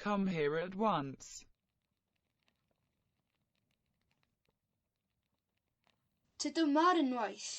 Come here at once. Tyd yma'r unwaith.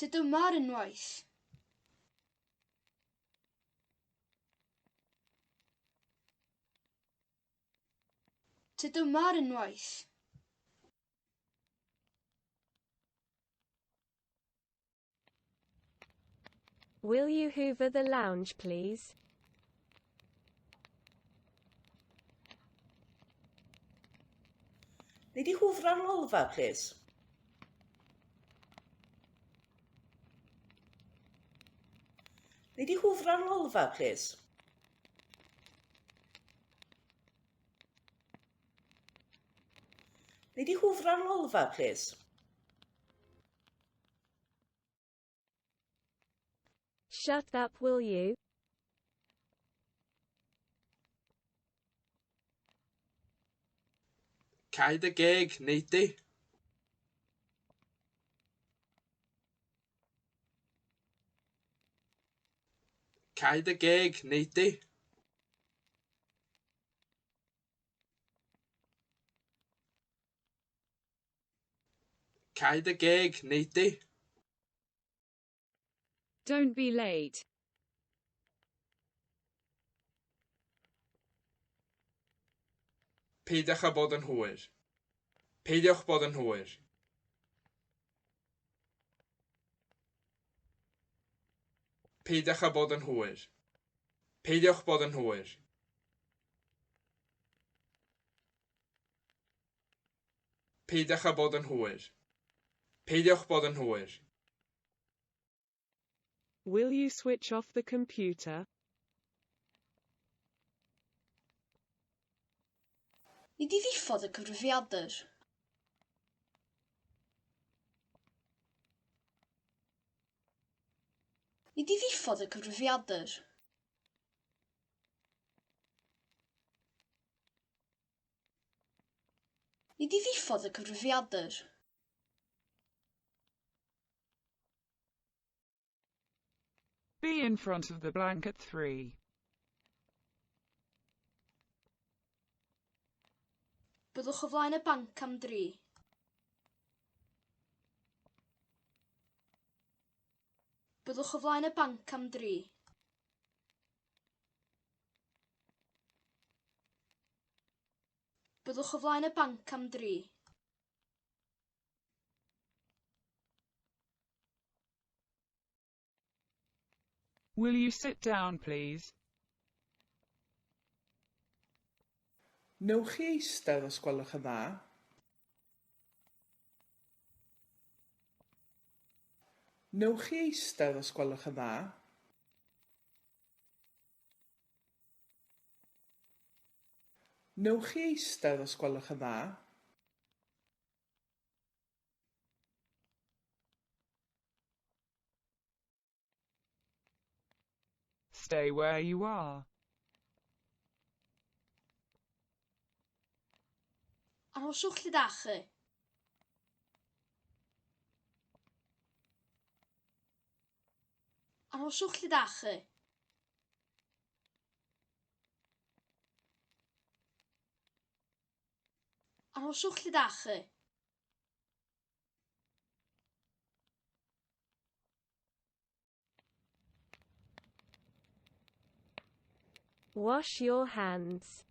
Tyd yma'r unwaith. Tyd yma'r unwaith. Will you hoover the lounge, please? Wnei di hwfro'r ngolfa, plîs? Wnei di hwfro'r ngolfa, plîs? Wnei di hwfro'r ngolfa, plîs? Shut up, will you? Cau dy geg, neu di? Cau dy geg, neu di? Cau dy geg, neu di? Don't be late. Peidiwch â bod yn hwyr. Peidiwch bod yn hwyr. Peidiwch â bod yn hwyr. Peidiwch bod yn hwyr. Peidiwch â bod yn hwyr. Peidiwch bod yn hwyr. Will you switch off the computer? Nid i ddiffodd y cyfrifiadur. Nid i ddiffodd y cyfrifiadur. Nid i ddiffodd y cyfrifiadur. Be in front of the blank at 3. Byddwch o flaen y banc am 3. Byddwch o flaen y banc am 3. Byddwch o flaen y banc am 3. Will you sit down, please? Wnewch chi eistedd os gwelwch yn dda? Wnewch chi eistedd os gwelwch yn dda? Wnewch chi eistedd os gwelwch yn dda? Stay where you are. Arhoswch lle dach chi. Arhoswch lle dach chi. Arhoswch lle dach chi. Wash your hands.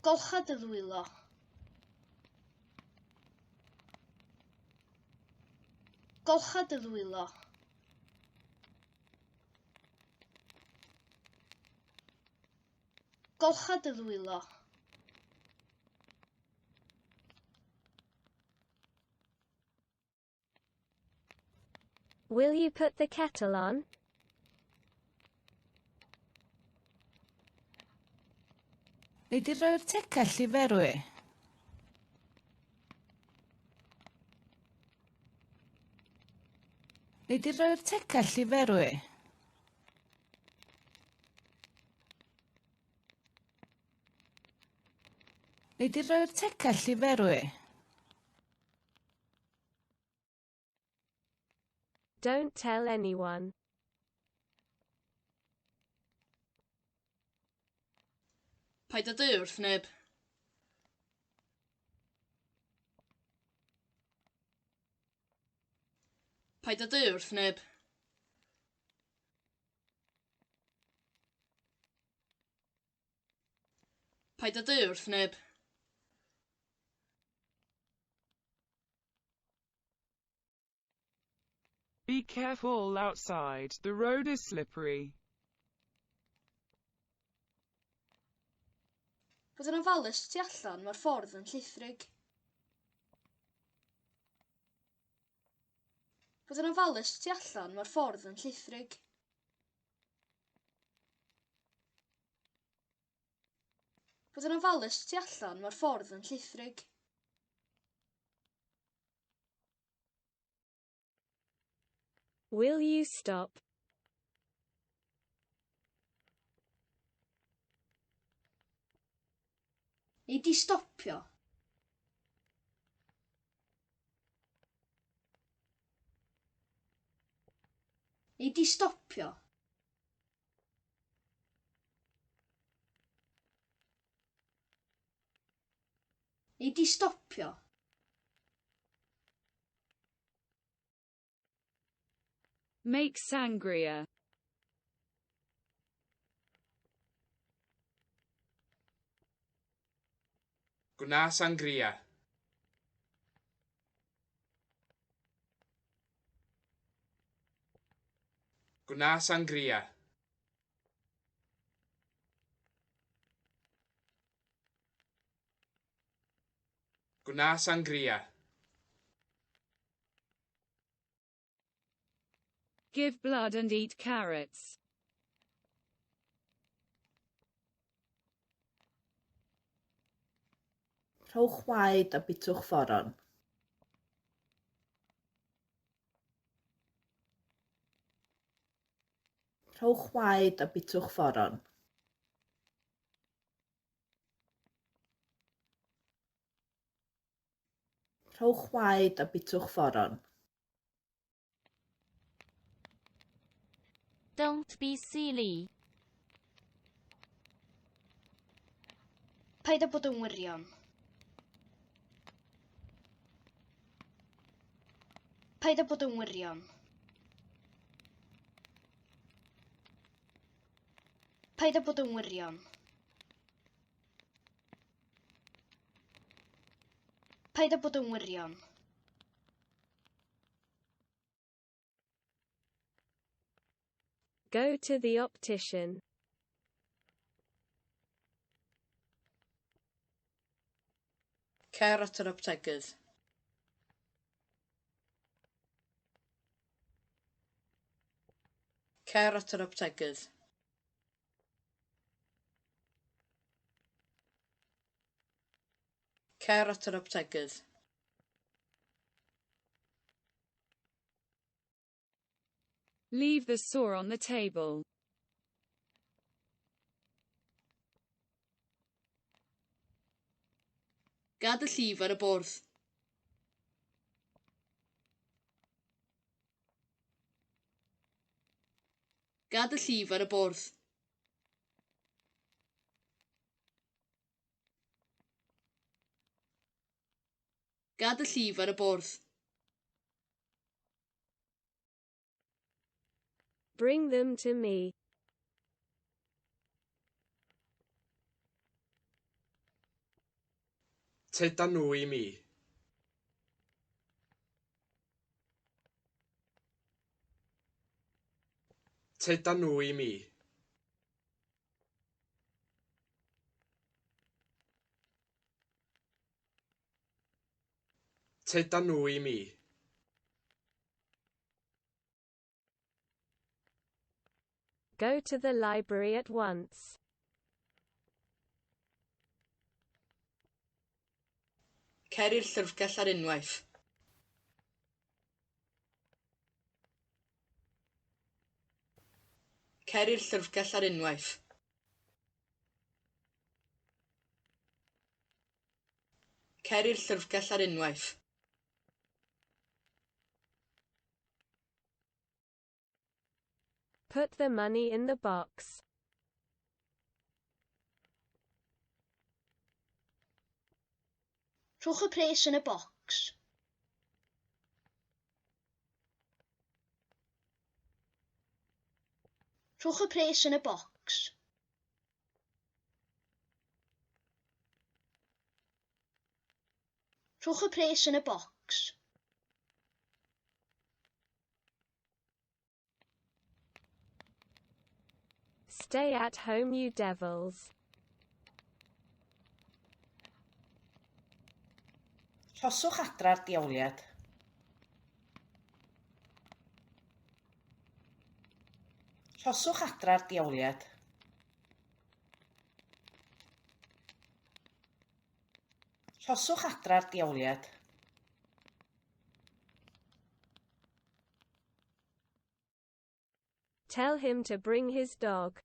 Golcha dy ddwylo. Golcha dy ddwylo. Golcha dy ddwylo. Will you put the kettle on? Wnei di roi'r tegell i ferwi? Wnei di roi'r tegell i ferwi? Wnei di roi'r tegell i ferwi? Don't tell anyone. Paid â deud wrth neb. Paid â deud wrth neb. Paid â deud wrth neb. Be careful outside, the road is slippery. Bod yn ofalus tu allan, mae'r ffordd yn llithrig. Bod yn ofalus tu allan, mae'r ffordd yn llithrig. Bod yn ofalus tu allan, mae'r ffordd yn llithrig. Will you stop? Nei di stopio. Nei di stopio. Nei di stopio. Make sangria. Gwna sangria. Gwna sangria. Gwna sangria. Give blood and eat carrots. Rhowch waed a bitwch fforon. Rhowch waed a bitwch fforon. Rhowch waed a bitwch fforon. Don't be silly. Paid â bod yn wirion. Paid â bod yn wirion. Paid â bod yn wirion. Paid â bod yn wirion. Go to the optician. Cer at yr optegydd. Cer at yr optegydd. Cer at yr optegydd. Leave the saw on the table. Gad y llif ar y bwrdd. Gad y llif ar y bwrdd. Gad y llif ar y bwrdd. Bring them to me. Teda nhw i mi. Teda nhw i mi. Teda nhw i mi. Go to the library at once. Cer i'r llyfrgell ar unwaith. Cer i'r llyfrgell ar unwaith. Cer i'r llyfrgell ar unwaith. Put the money in the box. Rhowch y pres yn y bocs. Rhowch y pres yn y bocs. Rhowch y pres yn y bocs. Stay at home, you devils. Rhoswch adra'r diawliad. Rhoswch adra'r diawliad. Rhoswch adra'r diawliad. Tell him to bring his dog.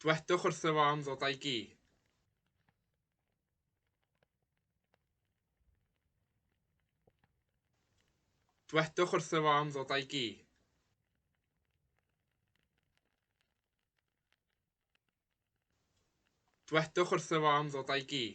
Dwedwch wrtho fo am ddod â'i gi. Dwedwch wrtho fo am ddod â'i gi. Dwedwch wrtho fo am ddod â'i gi.